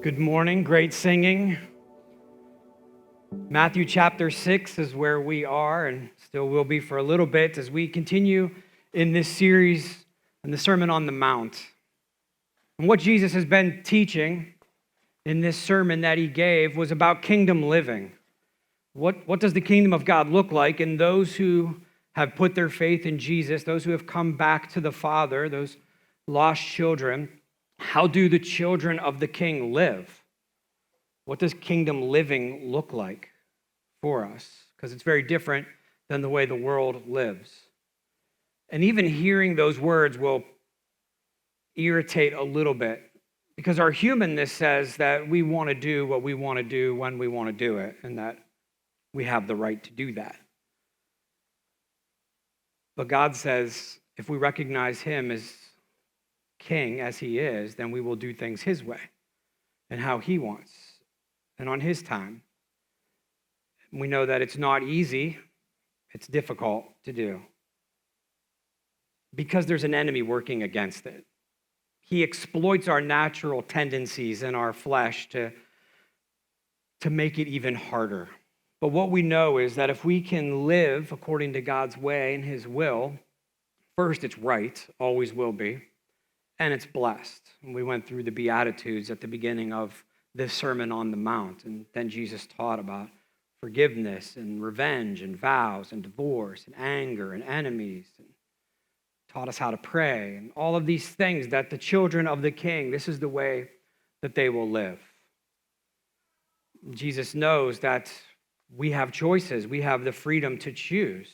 Good morning, great singing. Matthew chapter 6 is where we are and still will be for a little bit as we continue in this series and the Sermon on the Mount. And what Jesus has been teaching in this sermon that he gave was about kingdom living. What does the kingdom of God look like? And those who have put their faith in Jesus, those who have come back to the Father, those lost children, how do the children of the King live? What does kingdom living look like for us? Because it's very different than the way the world lives. And even hearing those words will irritate a little bit because our humanness says that we want to do what we want to do when we want to do it and that we have the right to do that. But God says if we recognize him as King as he is, then we will do things his way and how he wants and on his time. We know that it's not easy, it's difficult to do because there's an enemy working against it. He exploits our natural tendencies in our flesh to make it even harder. But what we know is that if we can live according to God's way and his will, first it's right, always will be. And it's blessed. And we went through the Beatitudes at the beginning of this Sermon on the Mount. And then Jesus taught about forgiveness and revenge and vows and divorce and anger and enemies. And taught us how to pray and all of these things that the children of the King, this is the way that they will live. Jesus knows that we have choices. We have the freedom to choose.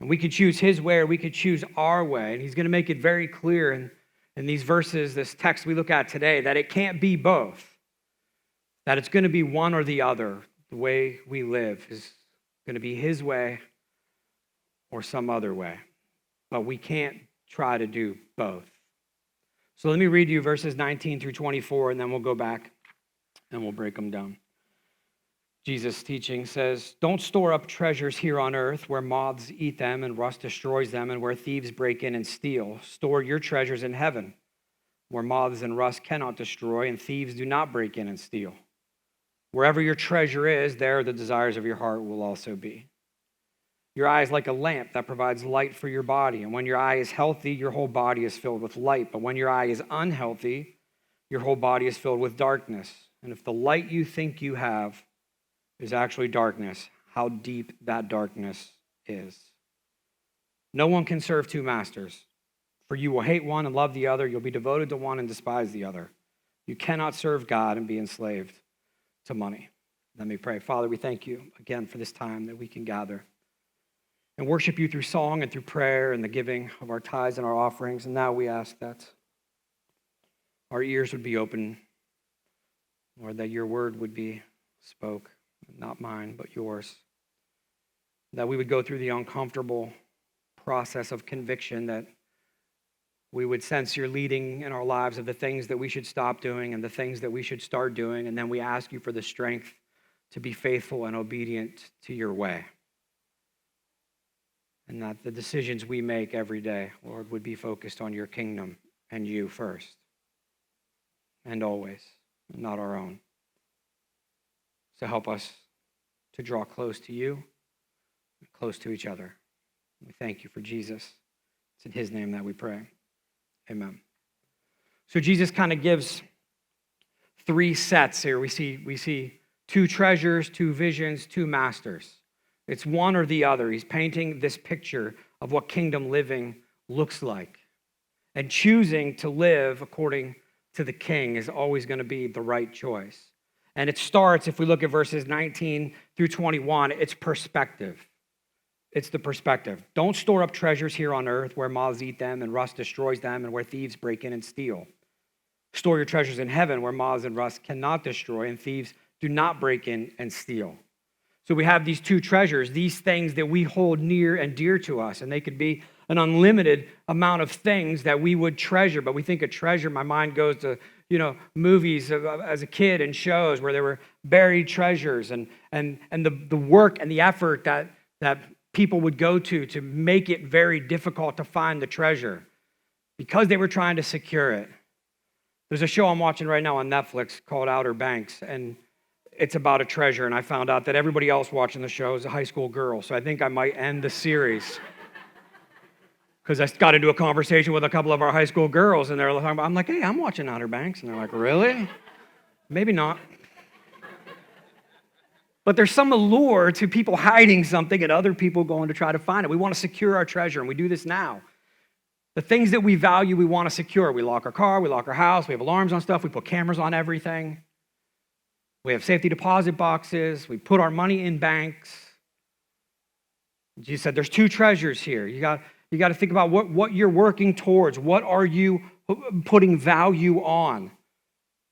And we could choose his way or we could choose our way. And he's going to make it very clear in these verses, this text we look at today, that it can't be both, that it's going to be one or the other. The way we live is going to be his way or some other way, but we can't try to do both. So let me read you verses 19 through 24, and then we'll go back and we'll break them down. Jesus' teaching says, "Don't store up treasures here on earth where moths eat them and rust destroys them and where thieves break in and steal. Store your treasures in heaven where moths and rust cannot destroy and thieves do not break in and steal. Wherever your treasure is, there the desires of your heart will also be. Your eye is like a lamp that provides light for your body. And when your eye is healthy, your whole body is filled with light. But when your eye is unhealthy, your whole body is filled with darkness. And if the light you think you have is actually darkness, how deep that darkness is. No one can serve two masters, for you will hate one and love the other. You'll be devoted to one and despise the other. You cannot serve God and be enslaved to money." Let me pray. Father, we thank you again for this time that we can gather and worship you through song and through prayer and the giving of our tithes and our offerings. And now we ask that our ears would be open, or that your word would be spoke. Not mine, but yours. That we would go through the uncomfortable process of conviction, that we would sense your leading in our lives of the things that we should stop doing and the things that we should start doing. And then we ask you for the strength to be faithful and obedient to your way. And that the decisions we make every day, Lord, would be focused on your kingdom and you first and always, not our own. So help us to draw close to you and close to each other. We thank you for Jesus. It's in his name that we pray. Amen. So Jesus kind of gives three sets here. We see two treasures, two visions, two masters. It's one or the other. He's painting this picture of what kingdom living looks like. And choosing to live according to the King is always going to be the right choice. And it starts, if we look at verses 19 through 21, it's perspective. It's the perspective. Don't store up treasures here on earth where moths eat them and rust destroys them and where thieves break in and steal. Store your treasures in heaven where moths and rust cannot destroy and thieves do not break in and steal. So we have these two treasures, these things that we hold near and dear to us, and they could be an unlimited amount of things that we would treasure. But we think of treasure, my mind goes to movies as a kid and shows where there were buried treasures and the work and the effort that people would go to make it very difficult to find the treasure because they were trying to secure it. There's a show I'm watching right now on Netflix called Outer Banks, and it's about a treasure, and I found out that everybody else watching the show is a high school girl, so I think I might end the series because I got into a conversation with a couple of our high school girls, and they're talking about, I'm like, hey, I'm watching Outer Banks, and they're like, really? Maybe not. But there's some allure to people hiding something and other people going to try to find it. We want to secure our treasure, and we do this now. The things that we value, we want to secure. We lock our car, we lock our house, we have alarms on stuff, we put cameras on everything. We have safety deposit boxes, we put our money in banks. Jesus said there's two treasures here. You got to think about what you're working towards. What are you putting value on?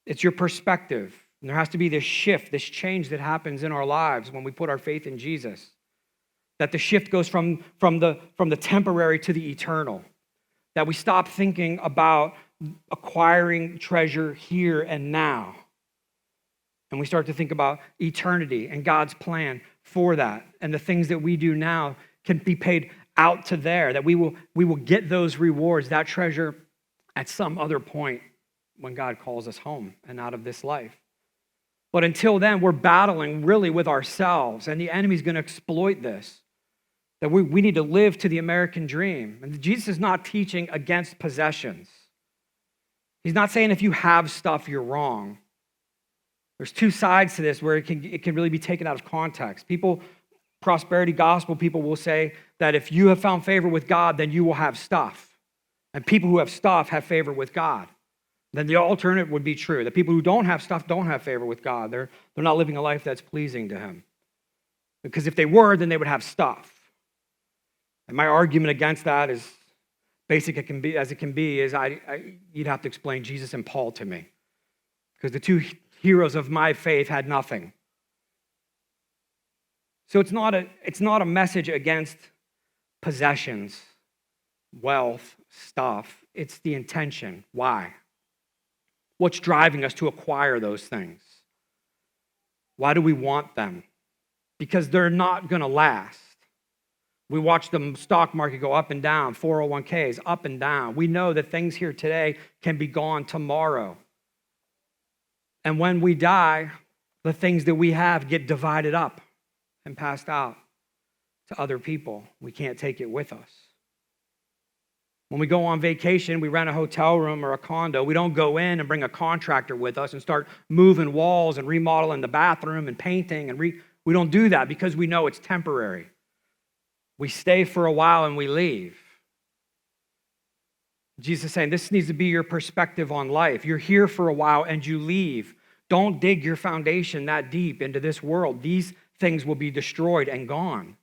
It's your perspective. And there has to be this shift, this change that happens in our lives when we put our faith in Jesus. That the shift goes from the temporary to the eternal. That we stop thinking about acquiring treasure here and now. And we start to think about eternity and God's plan for that. And the things that we do now can be paid out to there. That we will get those rewards, that treasure at some other point when God calls us home and out of this life. But until then, we're battling really with ourselves, and the enemy's going to exploit this. That we need to live to the American dream. And Jesus is not teaching against possessions. He's not saying if you have stuff, you're wrong. There's two sides to this where it can really be taken out of context. Prosperity gospel people will say that if you have found favor with God, then you will have stuff. And people who have stuff have favor with God. Then the alternative would be true. The people who don't have stuff don't have favor with God. They're not living a life that's pleasing to him. Because if they were, then they would have stuff. And my argument against that, is basic as it can be, is you'd have to explain Jesus and Paul to me. Because the two heroes of my faith had nothing. So it's not a message against possessions, wealth, stuff. It's the intention. Why? What's driving us to acquire those things? Why do we want them? Because they're not going to last. We watch the stock market go up and down, 401ks up and down. We know that things here today can be gone tomorrow. And when we die, the things that we have get divided up and passed out to other people. We can't take it with us. When we go on vacation, we rent a hotel room or a condo. We don't go in and bring a contractor with us and start moving walls and remodeling the bathroom and painting. And we don't do that because we know it's temporary. We stay for a while and we leave. Jesus is saying this needs to be your perspective on life. You're here for a while and you leave. Don't dig your foundation that deep into this world. These things will be destroyed and gone.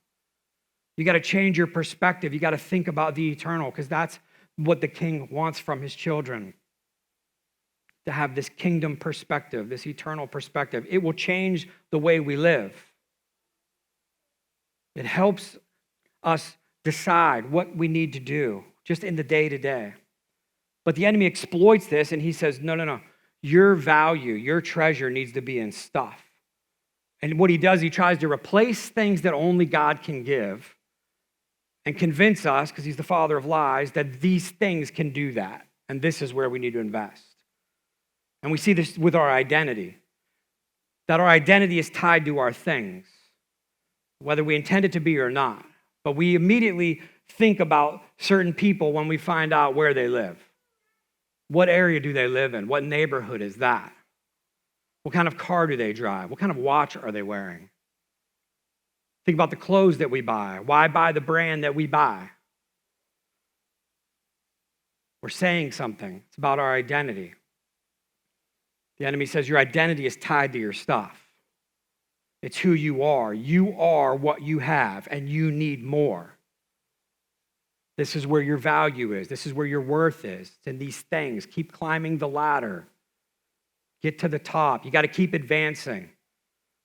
You got to change your perspective. You got to think about the eternal, because that's what the king wants from his children. To have this kingdom perspective, this eternal perspective. It will change the way we live. It helps us decide what we need to do just in the day-to-day. But the enemy exploits this, and he says, no. Your value, your treasure needs to be in stuff. And what he does, he tries to replace things that only God can give and convince us, because he's the father of lies, that these things can do that. And this is where we need to invest. And we see this with our identity, that our identity is tied to our things, whether we intend it to be or not. But we immediately think about certain people when we find out where they live. What area do they live in? What neighborhood is that? What kind of car do they drive? What kind of watch are they wearing? Think about the clothes that we buy. Why buy the brand that we buy? We're saying something. It's about our identity. The enemy says your identity is tied to your stuff. It's who you are. You are what you have, and you need more. This is where your value is. This is where your worth is. It's in these things. Keep climbing the ladder. Get to the top. You got to keep advancing.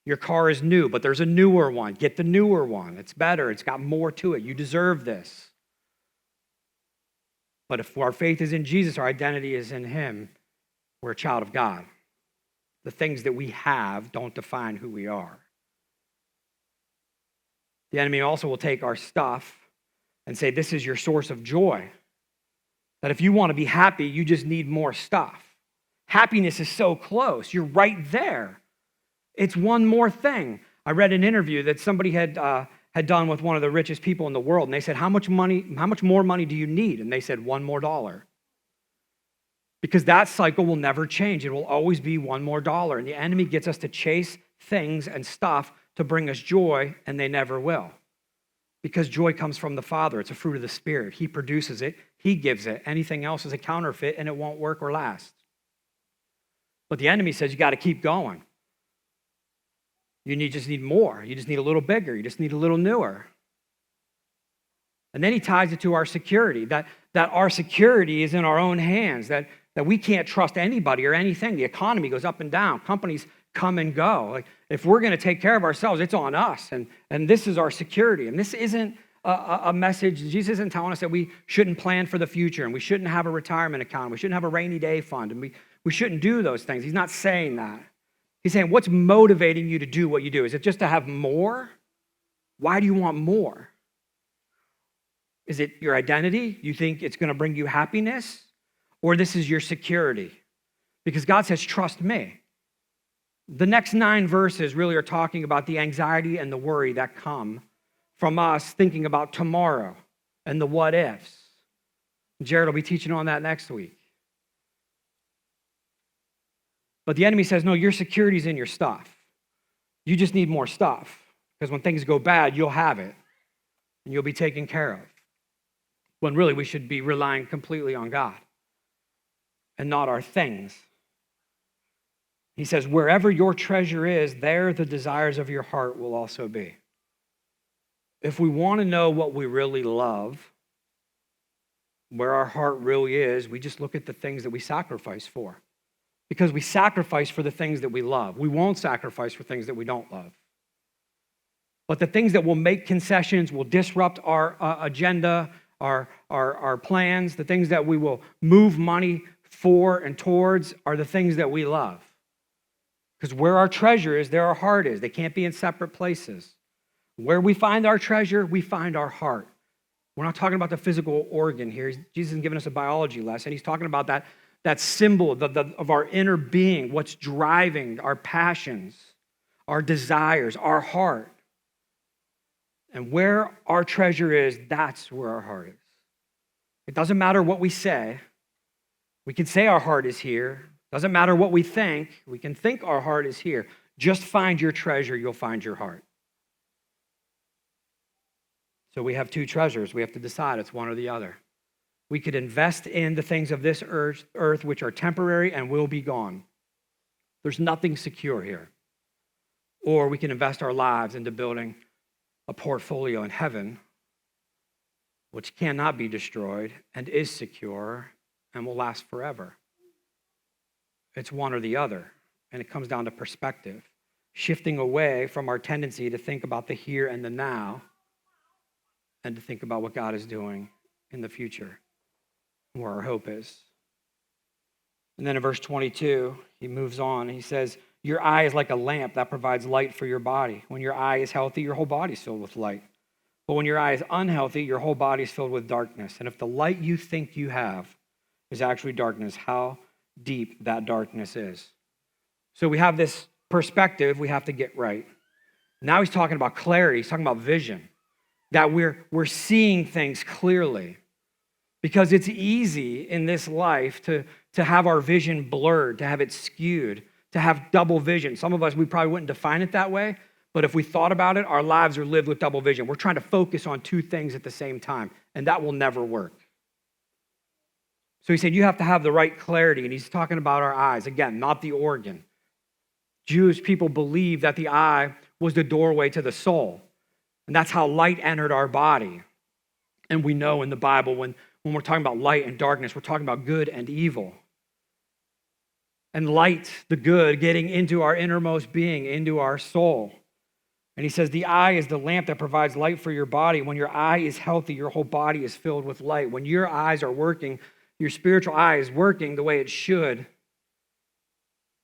Your car is new, but there's a newer one. Get the newer one. It's better. It's got more to it. You deserve this. But if our faith is in Jesus, our identity is in him, we're a child of God. The things that we have don't define who we are. The enemy also will take our stuff and say, this is your source of joy. That if you want to be happy, you just need more stuff. Happiness is so close. You're right there. It's one more thing. I read an interview that somebody had done with one of the richest people in the world, and they said, how much more money do you need? And they said, $1 more. Because that cycle will never change. It will always be $1 more. And the enemy gets us to chase things and stuff to bring us joy, and they never will. Because joy comes from the Father. It's a fruit of the Spirit. He produces it. He gives it. Anything else is a counterfeit, and it won't work or last. But the enemy says you got to keep going. You just need more. You just need a little bigger. You just need a little newer. And then he ties it to our security, that our security is in our own hands, that we can't trust anybody or anything. The economy goes up and down. Companies come and go. Like, if we're going to take care of ourselves, it's on us. And this is our security. And this isn't a message. Jesus isn't telling us that we shouldn't plan for the future and we shouldn't have a retirement account. We shouldn't have a rainy day fund. And we shouldn't do those things. He's not saying that. He's saying, what's motivating you to do what you do? Is it just to have more? Why do you want more? Is it your identity? You think it's going to bring you happiness? Or this is your security? Because God says, trust me. The next 9 verses really are talking about the anxiety and the worry that come from us thinking about tomorrow and the what ifs. Jared will be teaching on that next week. But the enemy says, no, your security is in your stuff. You just need more stuff. Because when things go bad, you'll have it. And you'll be taken care of. When really we should be relying completely on God. And not our things. He says, wherever your treasure is, there the desires of your heart will also be. If we want to know what we really love, where our heart really is, we just look at the things that we sacrifice for. Because we sacrifice for the things that we love. We won't sacrifice for things that we don't love. But the things that will make concessions, will disrupt our agenda, our plans, the things that we will move money for and towards are the things that we love. Because where our treasure is, there our heart is. They can't be in separate places. Where we find our treasure, we find our heart. We're not talking about the physical organ here. Jesus is giving us a biology lesson. He's talking about that symbol of our inner being, what's driving our passions, our desires, our heart. And where our treasure is, that's where our heart is. It doesn't matter what we say. We can say our heart is here. Doesn't matter what we think. We can think our heart is here. Just find your treasure, you'll find your heart. So we have 2 treasures. We have to decide it's one or the other. We could invest in the things of this earth which are temporary and will be gone. There's nothing secure here. Or we can invest our lives into building a portfolio in heaven, which cannot be destroyed and is secure and will last forever. It's one or the other, and it comes down to perspective, shifting away from our tendency to think about the here and the now and to think about what God is doing in the future, where our hope is. And then in verse 22, he moves on. He says, your eye is like a lamp that provides light for your body. When your eye is healthy, your whole body is filled with light. But when your eye is unhealthy, your whole body is filled with darkness. And if the light you think you have is actually darkness, how deep that darkness is. So we have this perspective we have to get right. Now he's talking about clarity. He's talking about vision. That we're seeing things clearly. Because it's easy in this life to have our vision blurred, to have it skewed, to have double vision. Some of us, we probably wouldn't define it that way, but if we thought about it, our lives are lived with double vision. We're trying to focus on 2 things at the same time, and that will never work. So he said, you have to have the right clarity, and he's talking about our eyes. Again, not the organ. Jewish people believed that the eye was the doorway to the soul, and that's how light entered our body. And we know in the Bible, when we're talking about light and darkness, we're talking about good and evil. And light, the good, getting into our innermost being, into our soul. And he says, the eye is the lamp that provides light for your body. When your eye is healthy, your whole body is filled with light. When your eyes are working, your spiritual eye is working the way it should,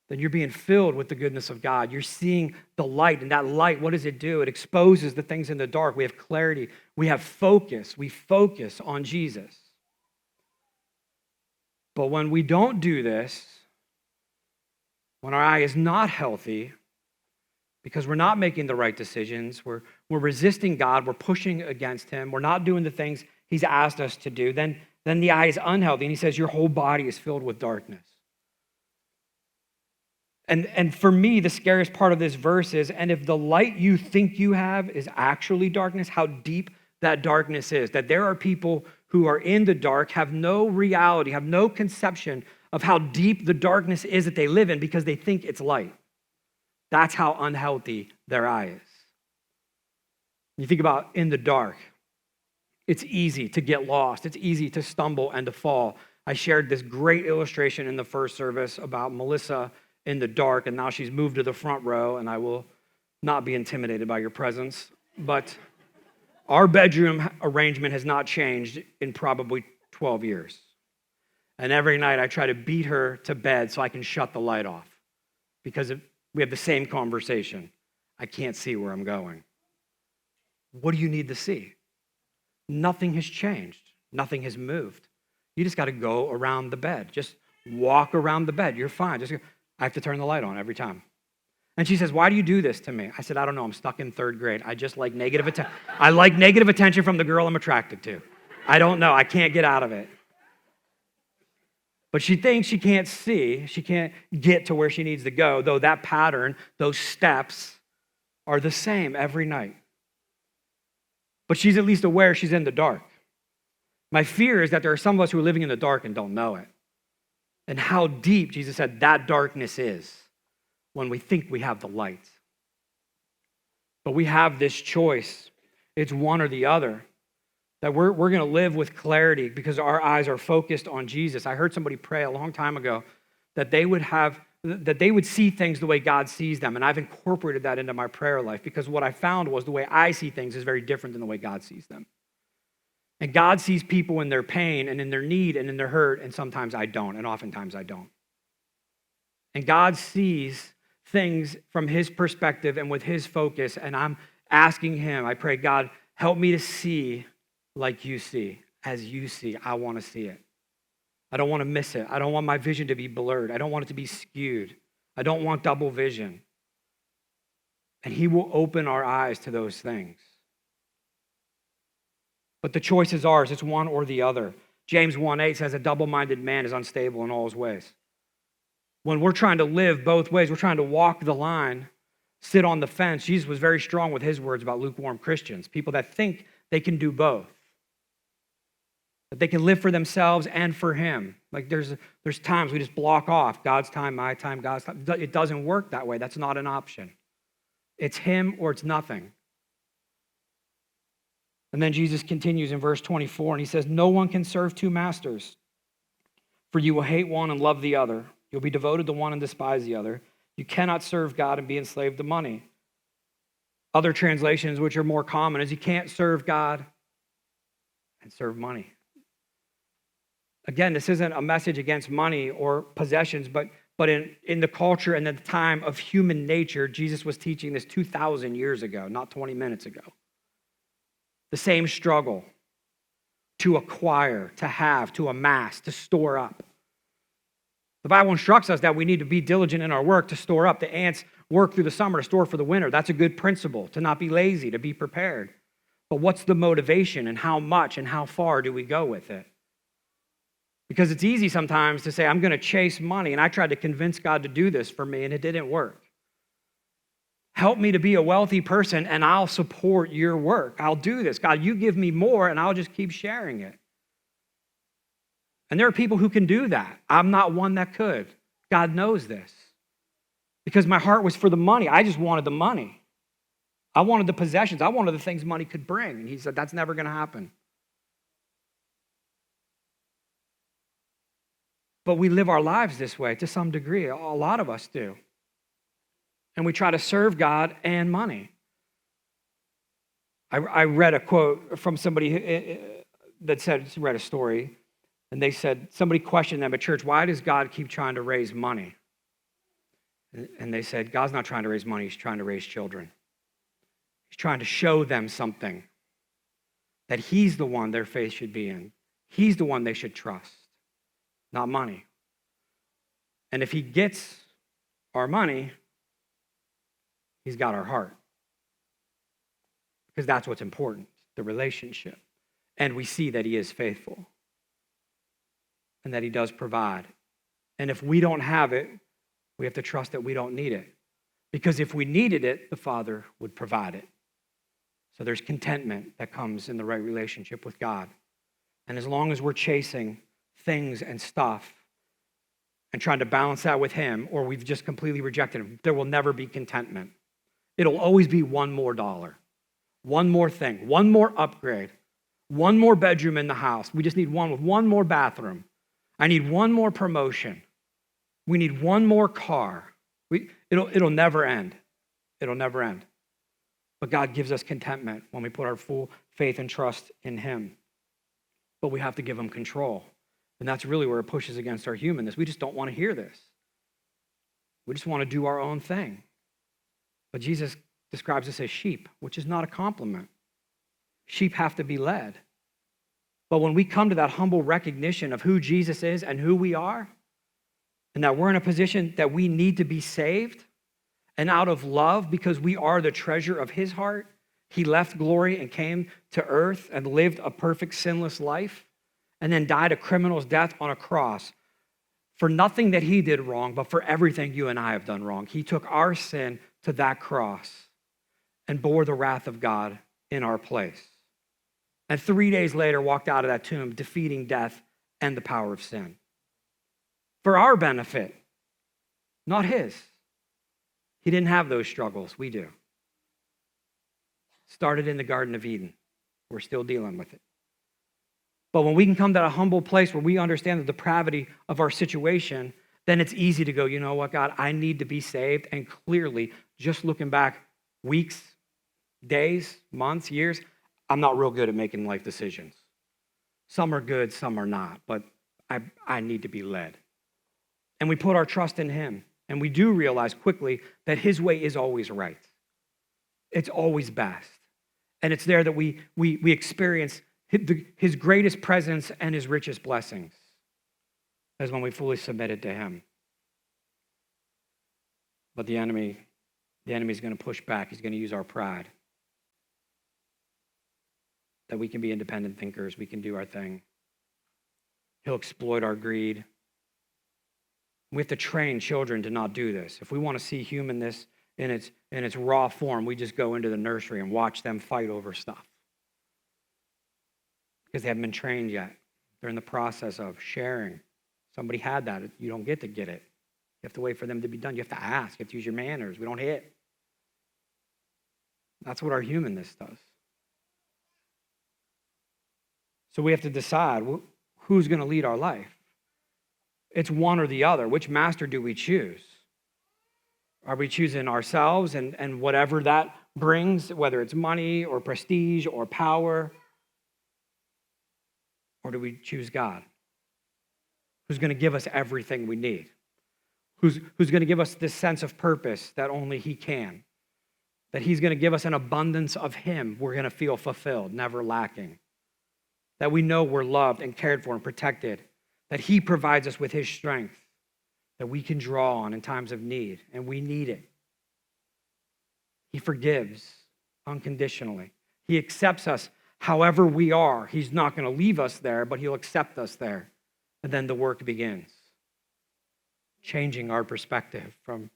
then you're being filled with the goodness of God. You're seeing the light, and that light, what does it do? It exposes the things in the dark. We have clarity. We have focus. We focus on Jesus. But when we don't do this, when our eye is not healthy, because we're not making the right decisions, we're resisting God, we're pushing against him, we're not doing the things he's asked us to do, then the eye is unhealthy. And he says your whole body is filled with darkness. And for me, the scariest part of this verse is, and if the light you think you have is actually darkness, how deep that darkness is. That there are people who are in the dark, have no reality, have no conception of how deep the darkness is that they live in because they think it's light. That's how unhealthy their eye is. You think about in the dark, it's easy to get lost. It's easy to stumble and to fall. I shared this great illustration in the first service about Melissa in the dark, and now she's moved to the front row, and I will not be intimidated by your presence. But our bedroom arrangement has not changed in probably 12 years. And every night I try to beat her to bed so I can shut the light off because we have the same conversation. I can't see where I'm going. What do you need to see? Nothing has changed. Nothing has moved. You just got to go around the bed. Just walk around the bed. You're fine. I have to turn the light on every time. And she says, why do you do this to me? I said, I don't know. I'm stuck in third grade. I just like negative attention. I like negative attention from the girl I'm attracted to. I don't know. I can't get out of it. But she thinks she can't see. She can't get to where she needs to go, though that pattern, those steps are the same every night. But she's at least aware she's in the dark. My fear is that there are some of us who are living in the dark and don't know it. And how deep, Jesus said, that darkness is when we think we have the light. But we have this choice. It's one or the other. That we're going to live with clarity because our eyes are focused on Jesus. I heard somebody pray a long time ago that they would see things the way God sees them. And I've incorporated that into my prayer life because what I found was the way I see things is very different than the way God sees them. And God sees people in their pain and in their need and in their hurt, and sometimes I don't, and oftentimes I don't. And God sees things from his perspective and with his focus, and I'm asking him, I pray, God, help me to see like you see. As you see, I want to see it. I don't want to miss it. I don't want my vision to be blurred. I don't want it to be skewed. I don't want double vision. And he will open our eyes to those things. But the choice is ours. It's one or the other. James 1:8 says a double-minded man is unstable in all his ways. When we're trying to live both ways, we're trying to walk the line, sit on the fence. Jesus was very strong with his words about lukewarm Christians, people that think they can do both, that they can live for themselves and for him. Like there's times we just block off God's time, my time, God's time. It doesn't work that way. That's not an option. It's him or it's nothing. And then Jesus continues in verse 24, and he says, no one can serve two masters, for you will hate one and love the other. You'll be devoted to one and despise the other. You cannot serve God and be enslaved to money. Other translations, which are more common, is you can't serve God and serve money. Again, this isn't a message against money or possessions, but in the culture and the time of human nature, Jesus was teaching this 2,000 years ago, not 20 minutes ago. The same struggle to acquire, to have, to amass, to store up. The Bible instructs us that we need to be diligent in our work to store up. The ants work through the summer to store for the winter. That's a good principle, to not be lazy, to be prepared. But what's the motivation and how much and how far do we go with it? Because it's easy sometimes to say, I'm going to chase money, and I tried to convince God to do this for me, and it didn't work. Help me to be a wealthy person, and I'll support your work. I'll do this. God, you give me more, and I'll just keep sharing it. And there are people who can do that. I'm not one that could. God knows this. Because my heart was for the money. I just wanted the money. I wanted the possessions. I wanted the things money could bring. And he said, that's never going to happen. But we live our lives this way to some degree. A lot of us do. And we try to serve God and money. I read a quote from somebody that said, read a story, and they said, somebody questioned them at church, why does God keep trying to raise money? And they said, God's not trying to raise money, he's trying to raise children. He's trying to show them something, that he's the one their faith should be in. He's the one they should trust, not money. And if he gets our money, he's got our heart. Because that's what's important, the relationship. And we see that he is faithful and that he does provide. And if we don't have it, we have to trust that we don't need it. Because if we needed it, the Father would provide it. So there's contentment that comes in the right relationship with God. And as long as we're chasing things and stuff and trying to balance that with him, or we've just completely rejected him, there will never be contentment. It'll always be one more dollar, one more thing, one more upgrade, one more bedroom in the house. We just need one with one more bathroom. I need one more promotion. We need one more car. It'll never end. It'll never end. But God gives us contentment when we put our full faith and trust in him. But we have to give him control. And that's really where it pushes against our humanness. We just don't want to hear this. We just want to do our own thing. But Jesus describes us as sheep, which is not a compliment. Sheep have to be led. But when we come to that humble recognition of who Jesus is and who we are, and that we're in a position that we need to be saved, and out of love, because we are the treasure of his heart, he left glory and came to earth and lived a perfect, sinless life, and then died a criminal's death on a cross for nothing that he did wrong, but for everything you and I have done wrong. He took our sin to that cross and bore the wrath of God in our place. And 3 days later, walked out of that tomb, defeating death and the power of sin. For our benefit, not his. He didn't have those struggles. We do. Started in the Garden of Eden. We're still dealing with it. But when we can come to a humble place where we understand the depravity of our situation, then it's easy to go, you know what, God, I need to be saved. And clearly, just looking back weeks, days, months, years, I'm not real good at making life decisions. Some are good, some are not, but I need to be led. And we put our trust in him. And we do realize quickly that his way is always right. It's always best. And it's there that we experience his greatest presence and his richest blessings, as when we fully submitted to him. But the enemy is going to push back. He's going to use our pride. That we can be independent thinkers. We can do our thing. He'll exploit our greed. We have to train children to not do this. If we want to see humanness in its raw form, we just go into the nursery and watch them fight over stuff. Because they haven't been trained yet. They're in the process of sharing. Somebody had that. You don't get to get it. You have to wait for them to be done. You have to ask. You have to use your manners. We don't hit. That's what our humanness does. So we have to decide who's going to lead our life. It's one or the other. Which master do we choose? Are we choosing ourselves and whatever that brings, whether it's money or prestige or power? Or do we choose God? Who's going to give us everything we need? Who's going to give us this sense of purpose that only he can? That he's going to give us an abundance of him. We're going to feel fulfilled, never lacking. That we know we're loved and cared for and protected. That he provides us with his strength that we can draw on in times of need, and we need it. He forgives unconditionally. He accepts us however we are. He's not going to leave us there, but he'll accept us there. And then the work begins, changing our perspective from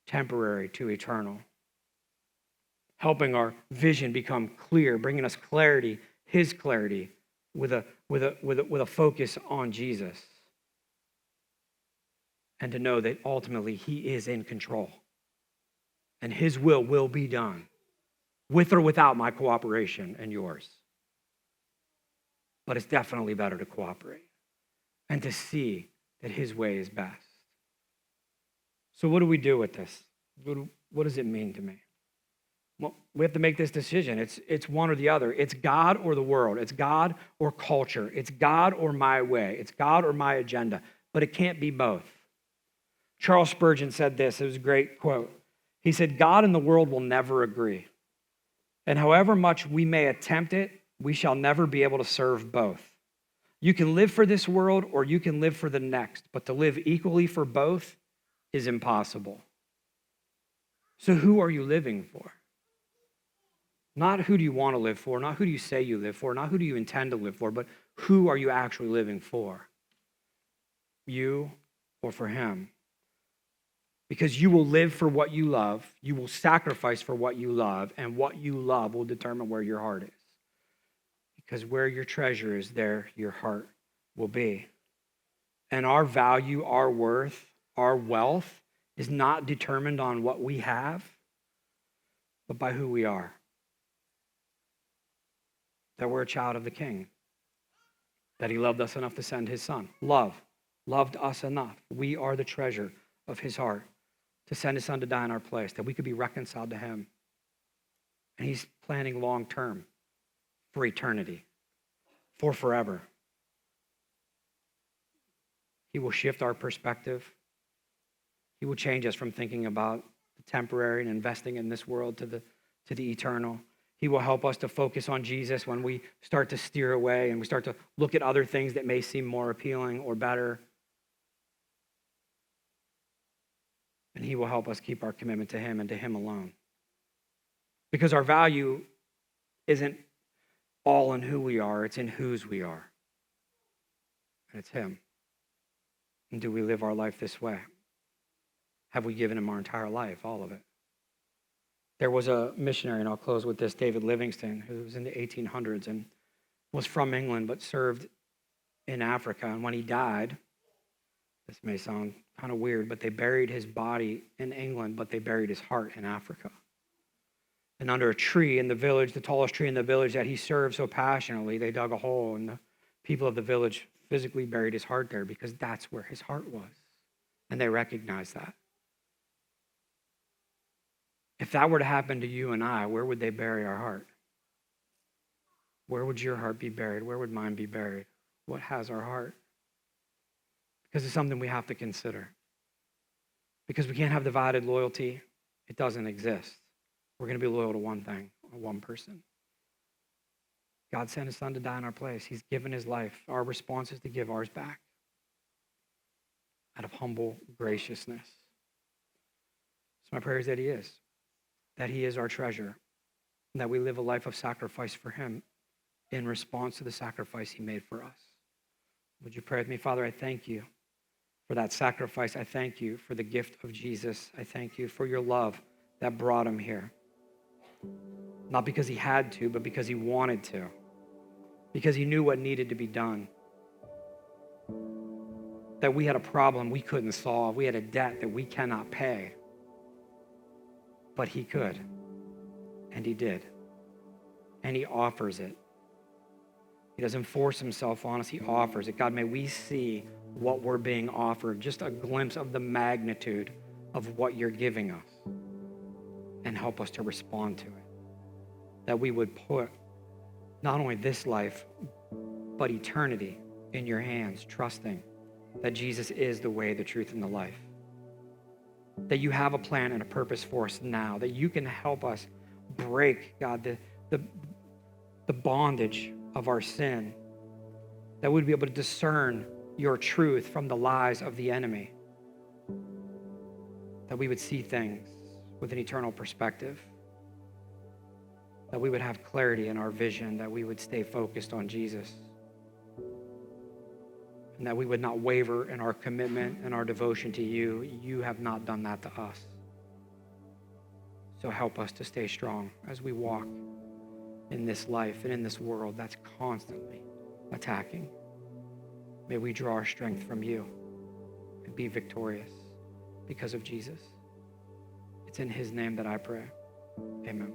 temporary to eternal, helping our vision become clear, bringing us clarity, his clarity, with a focus on Jesus. And to know that ultimately he is in control. And his will be done, with or without my cooperation and yours. But it's definitely better to cooperate and to see that his way is best. So what do we do with this? What does it mean to me? Well, we have to make this decision. It's one or the other. It's God or the world. It's God or culture. It's God or my way. It's God or my agenda. But it can't be both. Charles Spurgeon said this. It was a great quote. He said, God and the world will never agree. And however much we may attempt it, we shall never be able to serve both. You can live for this world or you can live for the next, but to live equally for both is impossible. So who are you living for? Not who do you want to live for, not who do you say you live for, not who do you intend to live for, but who are you actually living for? You or for him? Because you will live for what you love, you will sacrifice for what you love, and what you love will determine where your heart is. Because where your treasure is, there your heart will be. And our value, our worth, our wealth is not determined on what we have, but by who we are. That we're a child of the King. That he loved us enough to send his son. Loved us enough. We are the treasure of his heart to send his son to die in our place, that we could be reconciled to him. And he's planning long term for eternity, for forever. He will shift our perspective. He will change us from thinking about the temporary and investing in this world to the eternal. He will help us to focus on Jesus when we start to steer away and we start to look at other things that may seem more appealing or better. And he will help us keep our commitment to him and to him alone. Because our value isn't all in who we are, it's in whose we are. And it's him. And do we live our life this way? Have we given him our entire life, all of it? There was a missionary, and I'll close with this, David Livingstone, who was in the 1800s and was from England but served in Africa. And when he died, this may sound kind of weird, but they buried his body in England, but they buried his heart in Africa. And under a tree in the village, the tallest tree in the village that he served so passionately, they dug a hole, and the people of the village physically buried his heart there because that's where his heart was. And they recognized that. If that were to happen to you and I, where would they bury our heart? Where would your heart be buried? Where would mine be buried? What has our heart? Because it's something we have to consider. Because we can't have divided loyalty. It doesn't exist. We're going to be loyal to one thing, or one person. God sent his son to die in our place. He's given his life. Our response is to give ours back out of humble graciousness. So my prayer is that he is our treasure, and that we live a life of sacrifice for him in response to the sacrifice he made for us. Would you pray with me? Father, I thank you for that sacrifice. I thank you for the gift of Jesus. I thank you for your love that brought him here. Not because he had to, but because he wanted to. Because he knew what needed to be done. That we had a problem we couldn't solve. We had a debt that we cannot pay. But he could. And he did. And he offers it. He doesn't force himself on us. He offers it. God, may we see what we're being offered, just a glimpse of the magnitude of what you're giving us, and help us to respond to it. That we would put not only this life, but eternity in your hands, trusting that Jesus is the way, the truth, and the life. That you have a plan and a purpose for us now, that you can help us break, God, the bondage of our sin, that we'd be able to discern your truth from the lies of the enemy, that we would see things with an eternal perspective, that we would have clarity in our vision, that we would stay focused on Jesus, and that we would not waver in our commitment and our devotion to you. You have not done that to us. So help us to stay strong as we walk in this life and in this world that's constantly attacking. May we draw our strength from you and be victorious because of Jesus. It's in his name that I pray. Amen.